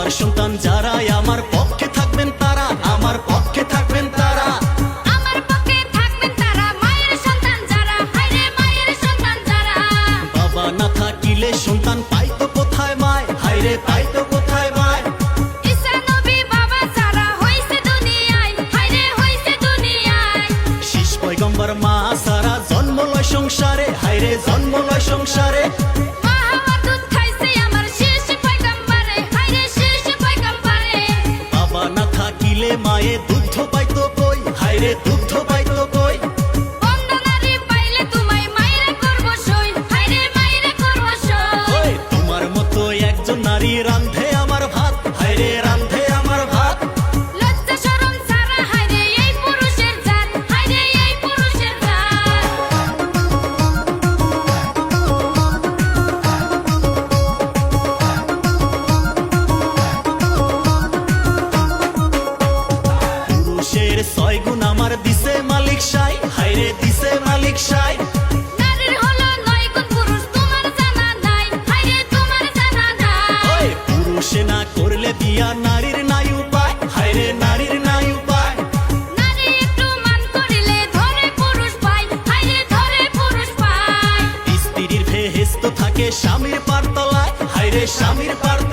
আমার সন্তান যারা আমার পক্ষে থাকবেন তারা, আমার পক্ষে থাকবেন তারা, আমার পক্ষে থাকবেন তারা, মায়ের সন্তান যারা, হায়রে মায়ের সন্তান যারা। বাবা না থাকিলে সন্তান পাইতো কোথায় মায়, হায়রে পাইতো কোথায় মায়। ঈসা নবী বাবা যারা হইছে দুনিয়ায়, হায়রে হইছে দুনিয়ায়। শেষ পয়গম্বর মা সারা জন্ম লয় সংসারে, হায়রে জন্ম লয় সংসারে। মা হাওয়ার দুধ খাইছে আমার শেষ পয়গম্বরে, হায়রে শেষ পয়গম্বরে। বাবা না থাকিলে মায়ে দুগ্ধ পাইতো কই, হায়রে দুগ্ধ পাইতো কই। বন্দনারে পাইলে তোমায় মায়েরা করব সই, হায়রে মায়েরা করব সই। ওই তোমার মতো একজন নারী রান্ধে আমার ভাত, হায়রে রান্ধে আমার ভাত। লজ্জা শরম ছাড়া হায়রে এই পুরুষের জাত, হায়রে এই পুরুষের জাত। পুরুষের 6 গুণ আমার দিছে মালিক সাই, হায়রে দিছে মালিক সাই। নারীর হলো 9 গুণ পুরুষ তোমার জানা নাই, হায়রে তোমার জানা নাই। ওই পুরুষে না করলে বিয়া নারীর নাই উপায়, হায়রে নারীর নাই উপায়। নারী একটু মান করিলে ধরে পুরুষ পায়, হায়রে ধরে পুরুষ পায়। স্ত্রীর ভেহেস্ত থাকে স্বামীর পারতলায়, হায়রে স্বামীর পারতলায়।